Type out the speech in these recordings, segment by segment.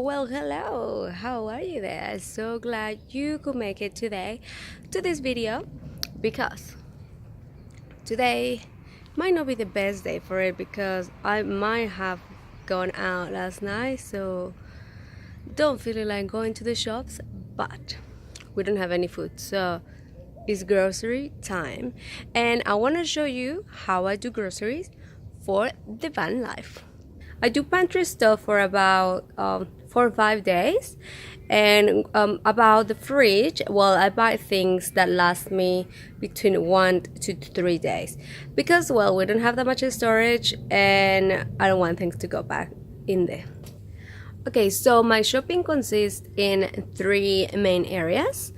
Well, hello. How are you there? So glad you could make it today to this video because today might not be the best day for it because I might have gone out last night, so don't feel like going to the shops, but we don't have any food, so it's grocery time, and I want to show you how I do groceries for the van life. I do pantry stuff for about 4 or 5 days, and about the fridge, well, I buy things that last me between 1 to 3 days because, well, we don't have that much storage, and I don't want things to go back in there. Okay, so my shopping consists in three main areas.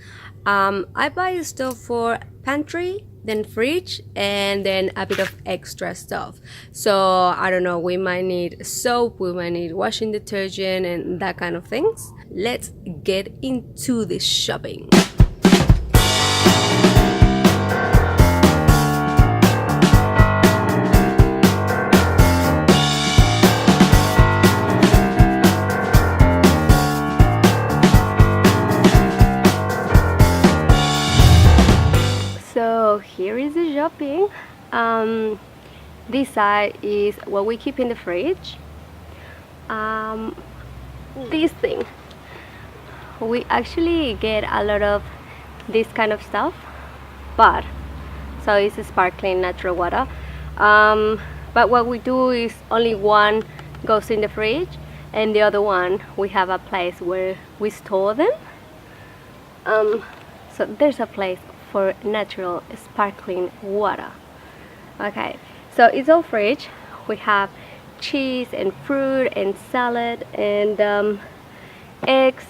I buy stuff for pantry, then fridge, and then a bit of extra stuff. So I don't know, we might need soap, we might need washing detergent, and that kind of things. Let's get into the shopping. So here is the shopping. This side is what we keep in the fridge. This thing, we actually get a lot of this kind of stuff, but so it's a sparkling natural water. But what we do is only one goes in the fridge, and the other one we have a place where we store them. So there's a place for natural sparkling water. Okay, so it's all fridge. We have cheese and fruit and salad and eggs,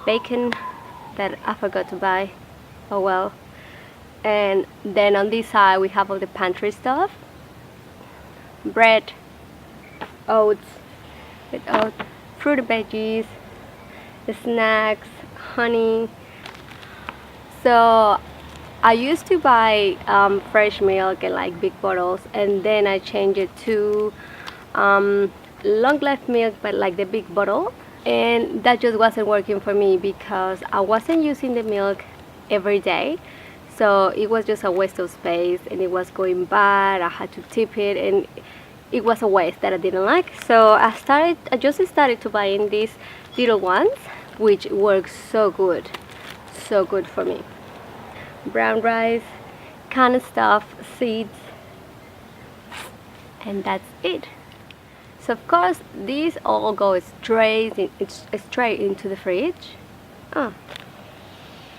bacon that I forgot to buy, oh well. And then on this side we have all the pantry stuff: bread, oats, fruit and veggies, snacks, honey. So I used to buy fresh milk in like big bottles, and then I changed it to long life milk, but like the big bottle, and that just wasn't working for me because I wasn't using the milk every day, so it was just a waste of space and it was going bad. I had to tip it and it was a waste that I didn't like, so I just started to buy in these little ones, which works so good for me. Brown rice, canned stuff, seeds, and that's it. So of course these all go straight into the fridge. Oh,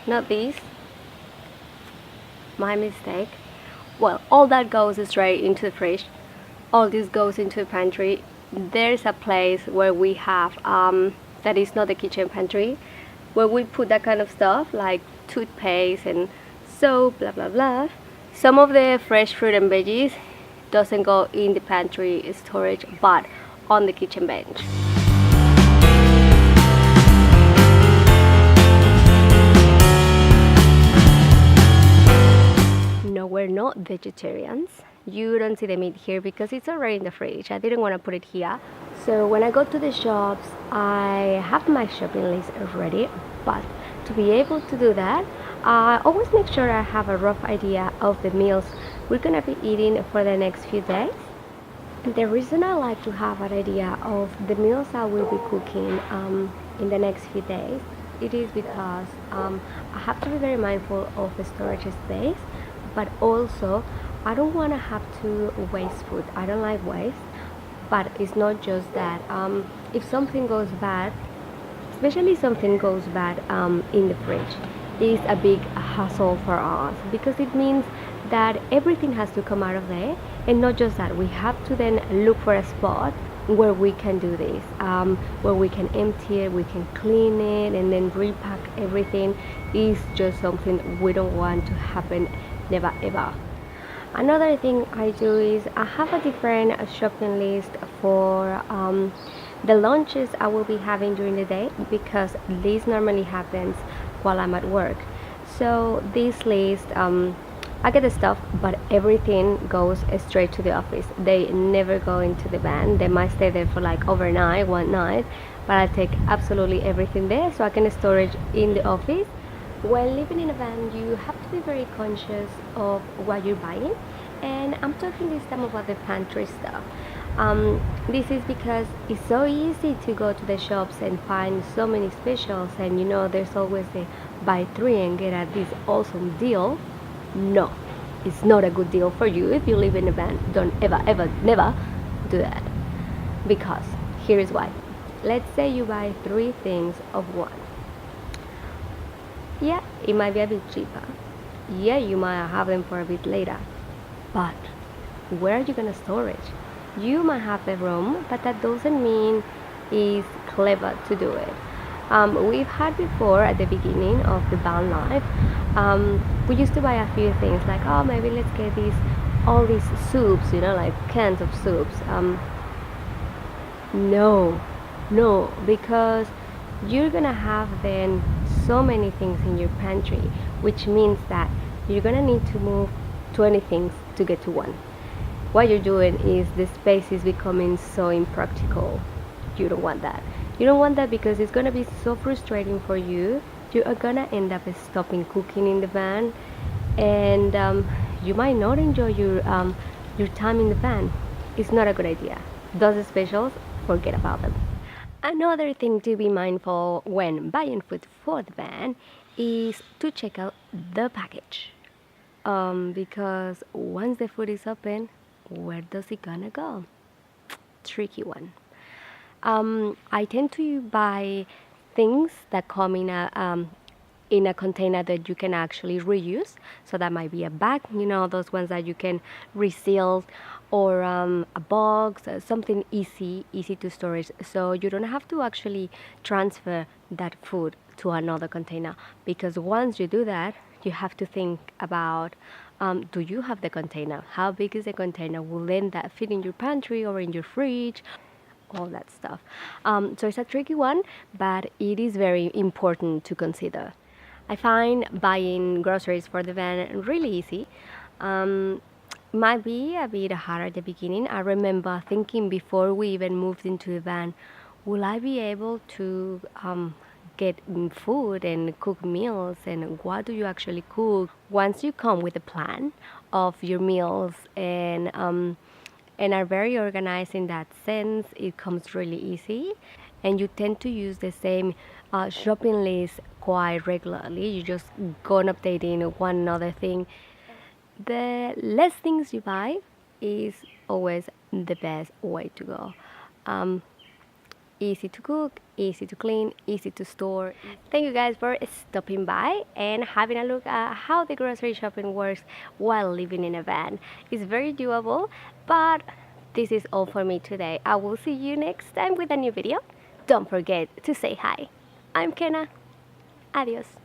not these, my mistake. Well, all that goes straight into the fridge. All this goes into the pantry. There's a place where we have that is not the kitchen pantry, where we put that kind of stuff like toothpaste and soap, blah blah blah. Some of the fresh fruit and veggies doesn't go in the pantry storage, but on the kitchen bench. No, we're not vegetarians. You don't see the meat here because it's already in the fridge. I didn't want to put it here. So when I go to the shops, I have my shopping list ready, but to be able to do that, I always make sure I have a rough idea of the meals we're gonna be eating for the next few days. And the reason I like to have an idea of the meals I will be cooking in the next few days, it is because I have to be very mindful of the storage space, but also I don't want to have to waste food. I don't like waste, but it's not just that. If something goes bad, especially something goes bad in the fridge, is a big hassle for us because it means that everything has to come out of there, and not just that, we have to then look for a spot where we can do this, where we can empty it, we can clean it, and then repack everything. Is just something we don't want to happen, never ever. Another thing I do is I have a different shopping list for the lunches I will be having during the day, because this normally happens while I'm at work. So this list I get the stuff, but everything goes straight to the office. They never go into the van. They might stay there for like overnight, one night, but I take absolutely everything there so I can store it in the office. When living in a van, you have to be very conscious of what you're buying. And I'm talking this time about the pantry stuff. This is because it's so easy to go to the shops and find so many specials, and there's always the buy three and get at this awesome deal. No, it's not a good deal for you if you live in a van. Don't ever, ever, never do that. Because here is why. Let's say you buy 3 things of one. Yeah, it might be a bit cheaper. Yeah, you might have them for a bit later. But where are you gonna store it? You might have the room, but that doesn't mean it's clever to do it. We've had before at the beginning of the Vanlife, we used to buy a few things like, oh, maybe let's get all these soups, like cans of soups. No, because you're gonna have then so many things in your pantry, which means that you're gonna need to move 20 things to get to one. What you're doing is the space is becoming so impractical. You don't want that. You don't want that because it's gonna be so frustrating for you. You are gonna end up stopping cooking in the van, and you might not enjoy your time in the van. It's not a good idea. Those specials, forget about them. Another thing to be mindful when buying food for the van is to check out the package. Because once the food is open, where does it gonna go? Tricky one. I tend to buy things that come in a container that you can actually reuse. So that might be a bag, those ones that you can reseal, or a box, something easy to storage. So you don't have to actually transfer that food to another container, because once you do that, you have to think about, do you have the container? How big is the container? Will then that fit in your pantry or in your fridge? All that stuff. So it's a tricky one, but it is very important to consider. I find buying groceries for the van really easy. Might be a bit hard at the beginning. I remember thinking before we even moved into the van, will I be able to get food and cook meals, and what do you actually cook? Once you come with a plan of your meals and are very organized in that sense, it comes really easy. And you tend to use the same shopping list quite regularly. You just go on updating one another thing. The less things you buy is always the best way to go. Easy to cook, easy to clean, easy to store. Thank you guys for stopping by and having a look at how the grocery shopping works while living in a van. It's very doable, but this is all for me today. I will see you next time with a new video. Don't forget to say hi. I'm Kenna. Adios.